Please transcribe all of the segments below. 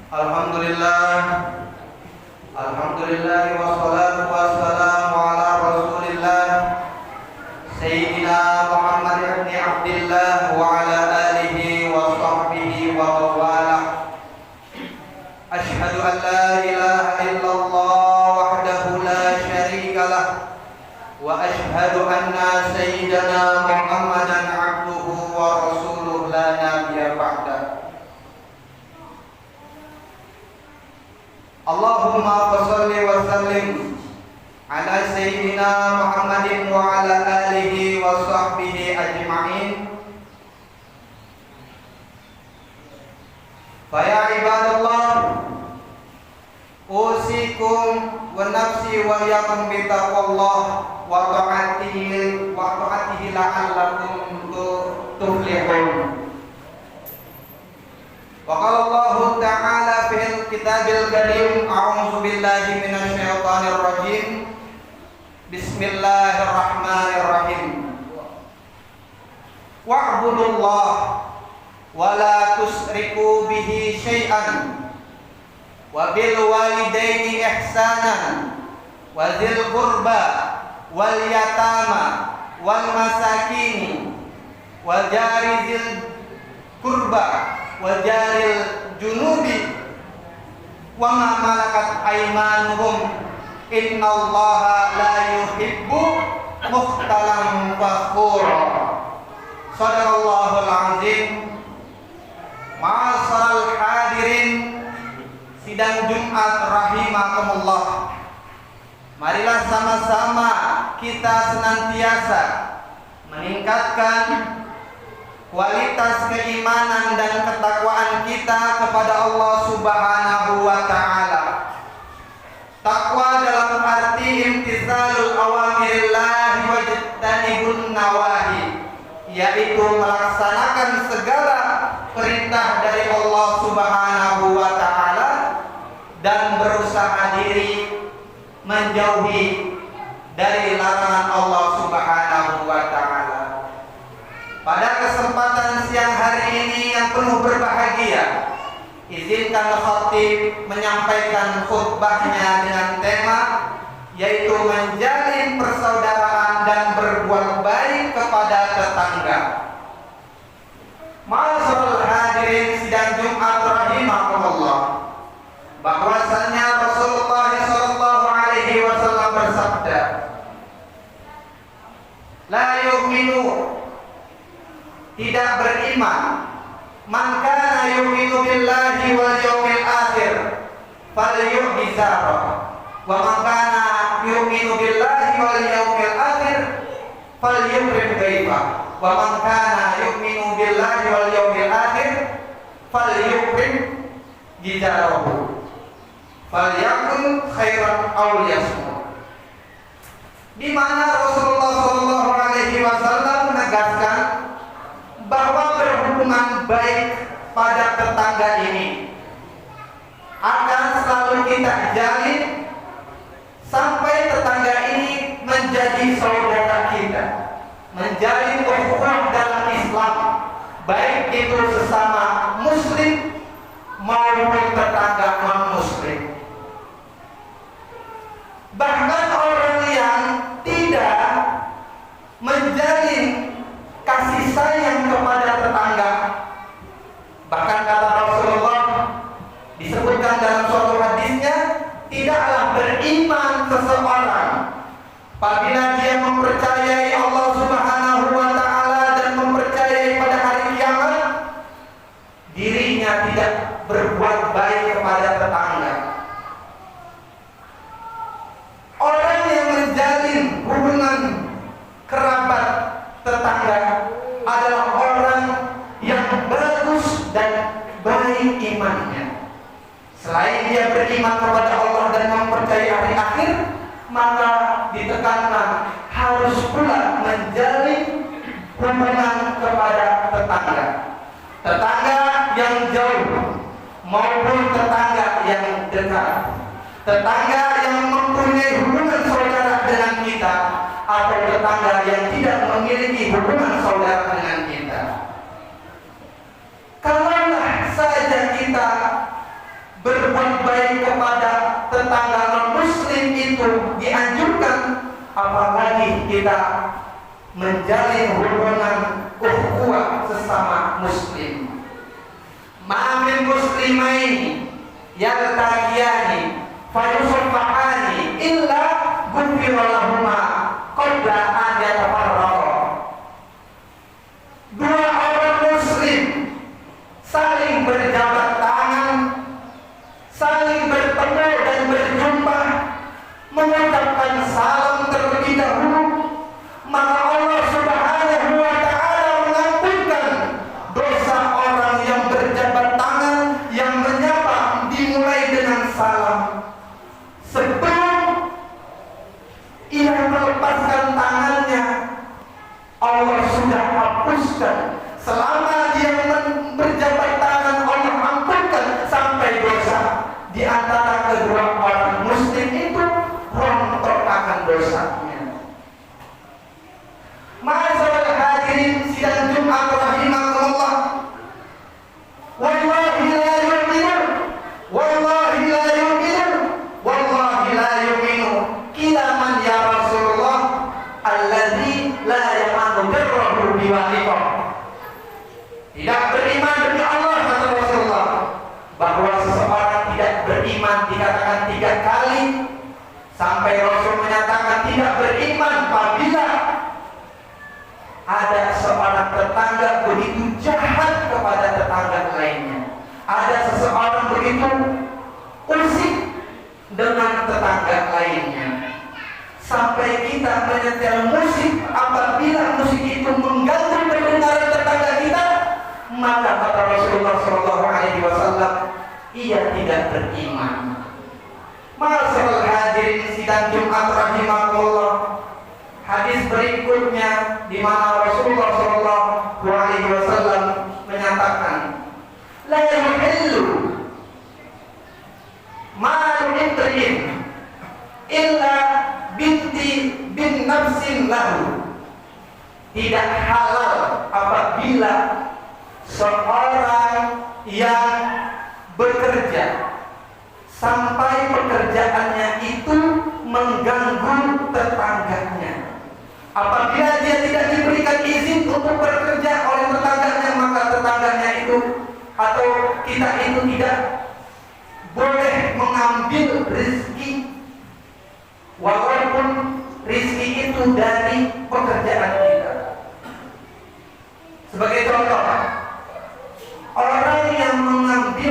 Alhamdulillah, Alhamdulillah wassalatu wassalamu ala Rasulillah Sayyidina Muhammad ibn Abdillah wa ala alihi wa sahbihi wa mawalah. Ashhadu an la ilaha illallah wahdahu la syarika lah wa ashhadu anna sayyidana Muhammadan abduhu wa rasuluh la nabiyya ba'dah. Allahumma shalli wa sallim ala sayyidina Muhammadin wa ala alihi wa sahbihi ajma'in. Fa ya ibadallah, usikum wa nafsi wa iyyakum bi taqwallah wa ta'atihi la'allakum tuflihun. Wa qala Allah ta'ala fil kitabil karim, a'udzu billahi minasy syaithanir rajim. Bismillahirrahmanirrahim. Wa'budullah wa la tusriku bihi syai'an wa bil walidaini ihsanan wa dzil qurba wal yatama wal masakini wa jari dzil qurba wa jaril junubi wa ma malakat aymanuhum innallaha la yuhibbu mukhtalan fakhura. Shadaqallahul azim. Ma'asal hadirin sidang Jumat rahimakumullah, marilah sama-sama kita senantiasa meningkatkan kualitas keimanan dan ketakwaan kita kepada Allah Subhanahu wa ta'ala. Takwa dalam arti imtithalul awamirillah wa jtanibun nawahi, yaitu melaksanakan segala perintah dari Allah Subhanahu wa ta'ala dan berusaha diri menjauhi dari larangan Allah Subhanahu wa ta'ala. Pada kesempatan siang hari ini yang penuh berbahagia, izinkan khatib menyampaikan khutbahnya dengan tema yaitu menjalin persaudaraan dan berbuat baik kepada tetangga. Ma'asyiral hadirin sidang Jumat rahimakumullah, bahwasannya Rasulullah sallallahu alaihi wasallam bersabda, la yu'minu, tidak beriman, man kana yu'minu billahi wal yawmil akhir falyu'izara, wa man kana yu'minu billahi wal yawmil akhir falyukrim dhaifa, wa man kana yu'minu billahi wal yawmil akhir falyukrim jidarahu falyakun khairan aw liyasmut. Di mana Rasulullah sallallahu alaihi wasallam menegaskan bahwa berhubungan baik pada tetangga ini akan selalu kita jalin sampai tetangga ini menjadi saudara kita, menjalin ukhuwah dalam Islam, baik itu sesama muslim maupun tetangga non-muslim. Bahkan orang yang tidak menjalin kasih sayang kepada tetangga, bahkan kata Rasulullah disebutkan dalam suatu hadisnya, tidaklah beriman seseorang apabila dia mempercayai Allah Subhanahu wa ta'ala dan mempercayai pada hari kiamat, dirinya tidak berbuat baik kepada tetangga. Orang yang menjalin hubungan kerabat tetangga adalah orang yang bagus dan baik imannya. Selain dia beriman kepada Allah dan mempercayai hari akhir, maka ditekankan harus pula menjalin hubungan kepada tetangga. Tetangga yang jauh maupun tetangga yang dekat. Tetangga yang mempunyai hubungan saudara dengan kita atau tetangga yang tidak memiliki hubungan saudara dengan kita. Kalaulah saja kita berbuat baik kepada tetangga non-muslim itu dianjurkan, apalagi kita menjalin hubungan ukhuwah sesama muslim. Ma'amin muslimaini yaltaqiyani fayusaffahani illa ghufira lahuma qabla an yatafarraqa. Dua orang muslim saling berjabat tangan, saling bertemu dan berjumpa, mengucapkan salam terlebih dahulu, maka Allah Subhanahu wa ta'ala mengampunkan dosa orang yang berjabat tangan, yang menyapa dimulai dengan salam. Sebelum ia melepaskan tangannya, Allah sudah hapuskan. Selama dia berjabat tangan, Allah ampunkan sampai dosa di antara kedua orang muslim itu rontok akan dosanya. Ma'asyiral hadirin sidang Jumat rahimakumullah. Wallahi la yu'minu, wallahi la yu'minu, wallahi la yu'minu. Qila man ya Rasulullah alladzi la yamanu birruhu biwaliqah. Tidak beriman demi Allah, kata Rasulullah, bahwa seseorang tidak beriman dikatakan 3 kali, sampai Rasul menyatakan tidak beriman apabila ada seorang tetangga begitu jahat kepada tetangga lainnya, ada seseorang begitu usik dengan tetangga lainnya, sampai kita menyetel musik, apabila musik itu mengganggu pendengaran tetangga kita, maka kata Rasulullah SAW, ia tidak beriman. Ma'asyiral hadirin sidang Jumat rahimakumullah. Hadis berikutnya di mana Rasulullah SAW menyatakan, la yuhillu malu imri'in illa bin nafsin lahu. Tidak halal apabila seorang yang bekerja sampai pekerjaannya itu mengganggu tetangganya. Apabila dia tidak diberikan izin untuk bekerja oleh tetangganya, maka tetangganya itu atau kita itu tidak boleh mengambil rezeki, walaupun rezeki itu dari pekerjaan kita. Sebagai contoh, orang yang mengambil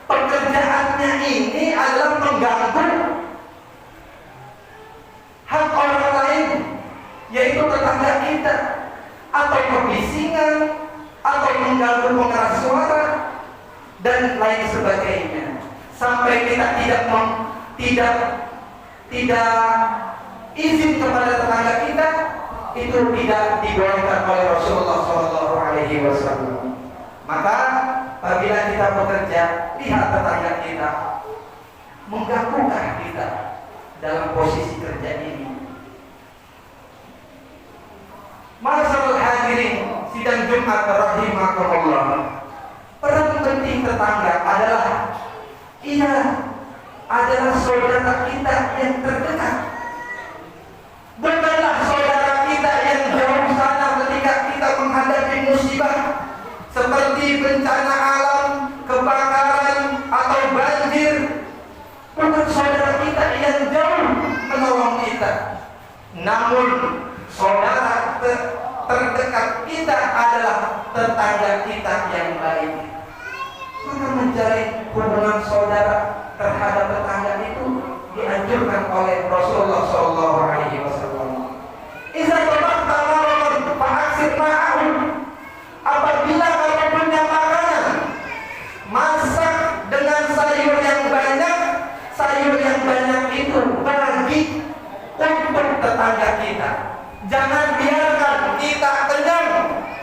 pekerjaannya ini adalah mengganggu hak orang lain, yaitu tetangga kita, atau kebisingan, atau mengganggu pengeras suara dan lain sebagainya, sampai kita tidak izin kepada tetangga kita, itu tidak dibolehkan oleh Rasulullah SAW. Maka apabila kita bekerja, lihat tetangga kita mengganggukan kita dalam posisi kerja ini. Ma'asyiral hadirin sidang Jumat rahimakumullah. Peran penting tetangga adalah ia adalah saudara kita yang terdekat. Bukanlah saudara kita yang jauh sana ketika kita menghadapi musibah seperti bencana alam, kebakaran, atau banjir. Bukan saudara kita yang jauh menolong kita, namun saudara terdekat kita adalah tetangga kita yang baik. Maka menjalin hubungan saudara terhadap tetangga itu dianjurkan oleh Rasulullah SAW. Iza tabaqta maradan fa'aksir ma'ahu. Apabila kamu punya makanan, masak dengan sayur yang banyak. Sayur yang banyak itu bagi untuk tetangga kita. Jangan biarkan kita kenyang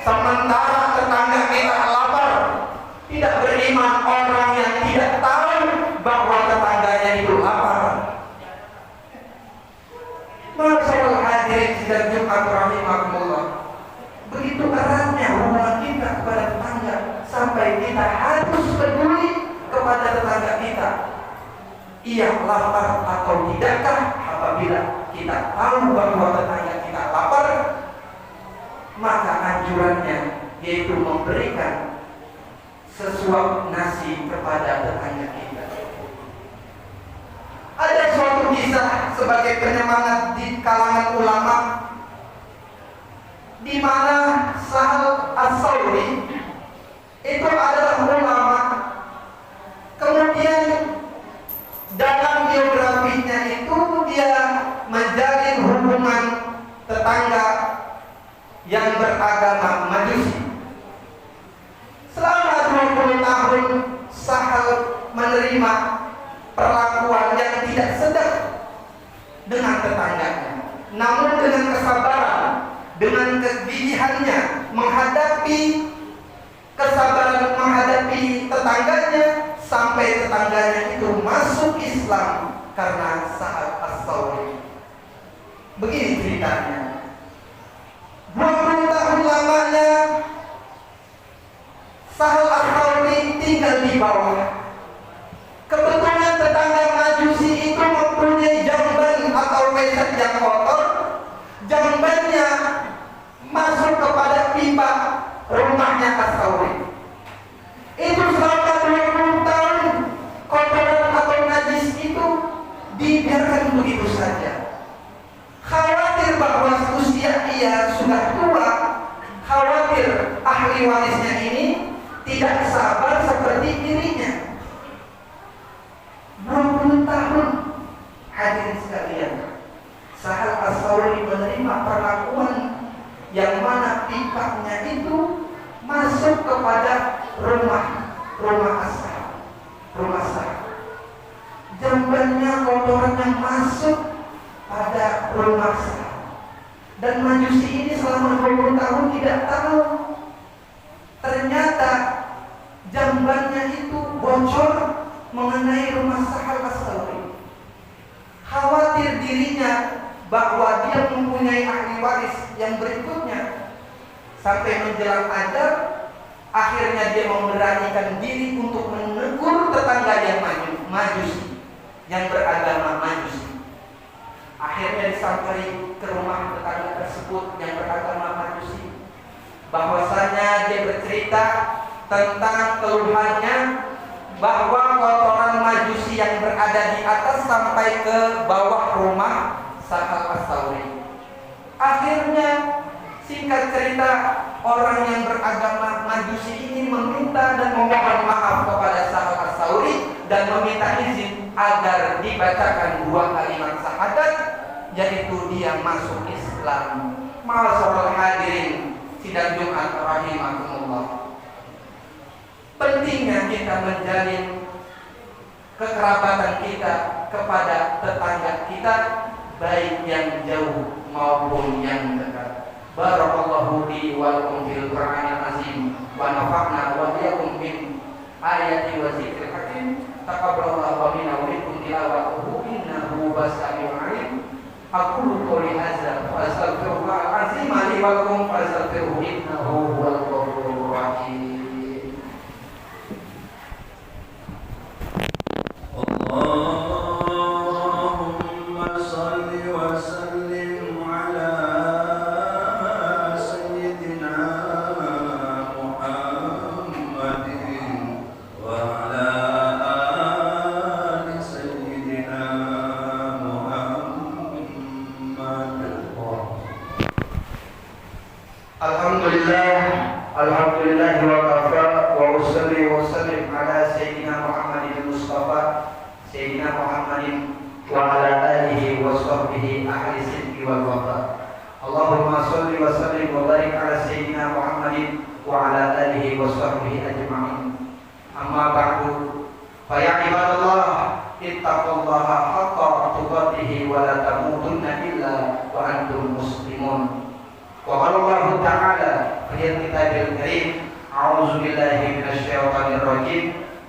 sementara tetangga kita lapar. Tidak beriman orang yang tidak tahu bahwa tetangganya itu lapar. Masa ia lapar atau tidakkah? Apabila kita tahu bahwa tetangga kita lapar, maka anjurannya yaitu memberikan sesuap nasi kepada tetangga kita. Ada suatu kisah sebagai penyemangat di kalangan ulama, di mana Sahal As-Sawri itu adalah ulama. Kemudian dalam biografinya itu dia menjalin hubungan tetangga yang beragama Majusi. Selama 20 tahun Sahal menerima perlakuan yang tidak sedap dengan tetangganya. Namun dengan kesabaran, dengan kegigihannya menghadapi tetangganya, sampai tetangganya itu masuk Islam karena Sahal As-Sawri. Begini ceritanya. 20 tahun lamanya Sahal As-Sawri tinggal di bawah. Kebetulan tetangga Majusi itu mempunyai jamban atau wesat yang kotor. Jambannya masuk kepada pipa rumahnya As-Sawri. Itu selama 20 tahun kotoran atau najis itu dibiarkan begitu saja. Khawatir bahwa usia ia sudah tua, khawatir ahli warisnya ini tidak sabar seperti dirinya. 20 tahun, hadirin sekalian, Sahal As-Sawri menerima perlakuan yang mana pipanya itu masuk kepada rumah Sahal. Jambannya, kotorannya masuk pada rumah Sahal. Dan Majusi ini selama 20 tahun tidak tahu. Ternyata jambannya itu bocor mengenai rumah Sahal As-Sawri. Khawatir dirinya bahwa dia mempunyai ahli waris yang berikutnya. Sampai menjelang ajal, akhirnya dia memberanikan diri untuk menegur tetangga yang Majusi, yang beragama Majusi. Akhirnya disampaikan ke rumah tetangga tersebut yang beragama Majusi, bahwasanya dia bercerita tentang keluhannya bahwa kotoran Majusi yang berada di atas sampai ke bawah rumah Sahal As-Sawri. Akhirnya, singkat cerita, orang yang beragama Majusi ini meminta dan memohon maaf kepada Sahal As-Sawri dan meminta izin agar dibacakan 2 kalimat syahadat, yaitu dia masuk Islam. Ma'asyiral hadirin sidang Jumat rahimakumullah. Pentingnya kita menjalin kekerabatan kita kepada tetangga kita, baik yang jauh maupun yang dekat. Barakallahu li wa lakum fil Qur'anil azim wa nafa'na wa iyyakum min ayati wa dzikril hakim. Taqabbalallahu minna wa minkum tilawatahu innahu was-sami'ul 'alim. Aqulu qouli hadza wa astaghfirullahal azim li wa lakum fastaghfiruhu innahu huwal ghafurur rahim. Allahumma salli wa sallim ala sayyidina Muhammadin wa ala ali sayyidina Muhammad. Alhamdulillah wa kafa wa usalli wa sallim ala sayyidina Muhammadin Mustafa Sayyidina Muhammadin wa ala alihi wa sahbihi ahli sidqi wal wafa. Allahumma salli wa sallim wa barik ala Sayyidina Muhammadin wa ala alihi wa sahbihi ajma'in. Amma ba'du, fa ya ibadallah, ittaqullaha haqqa tuqatih wa la tamutunna illa wa antum muslimun. Wa qala Allah ta'ala fi kitabil karim, a'udzu billahi minasy syaithanir rajim.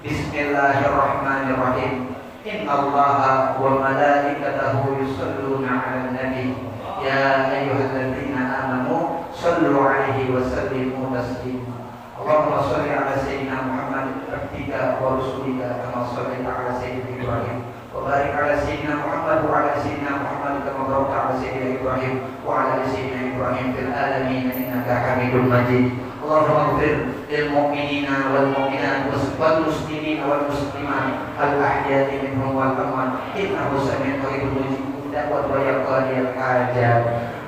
Bismillahirrahmanirrahim. Inna Allaha wa malaikatahu yusalluna 'alan nabi ya ayyuhalladzina amanu sallu 'alaihi wa sallimu taslima. Allahumma shalli 'ala sayyidina Muhammad abdika wa rasulika kama shallaita 'ala sayyidina Ibrahim وبارك على سيدنا محمد وعلى سيدنا محمد كما باركت على سيدنا إبراهيم وعلى سيدنا إبراهيم في العالمين إنك حميد مجيد. اللهم اغفر للمؤمنين والمؤمنات والمسلمين والمسلمات الأحياء منهم والأموات إنه سميع قريب مجيب الدعوة ويقضي الحاجات.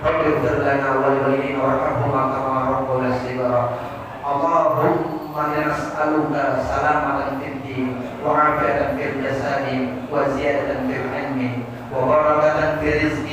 رب اغفر لنا ولوالدينا وارحمهما كما ربونا صغارا. اللهم نسألك سلامة في الدين وعافية في الجسد وزيادة في العلم وبركة في رزق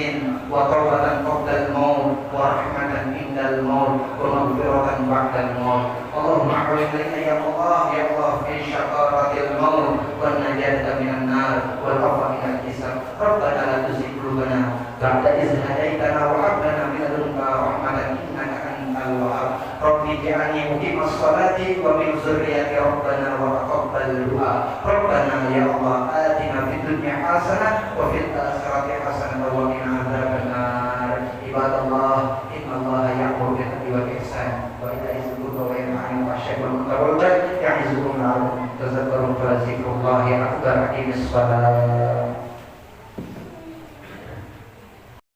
وتوبة قبل الموت ورحمة عند الموت ومغفرة بعد الموت. اللهم احفظ لنا يا الله في شقارة الموت والنجاة من النار والعفو من الحساب. ربنا لا تزغ قلوبنا بعد إذ هديتنا وهب لنا من لدنك رحمة إنك أنت الوهاب. رب اجعلني مقيم الصلاة ومن ذريتي ربنا وتقبل دعاء. ربنا يا الله آتنا في الدنيا حسنة وفي الآخرة حسنة وقنا عذاب النار. عباد الله إن الله يأمر بالعدل والإحسان وإيتاء ذي القربى وينهى عن الفحشاء والمنكر والبغي يعظكم لعلكم تذكرون فذكر الله أكبر. أقيموا الصلاة.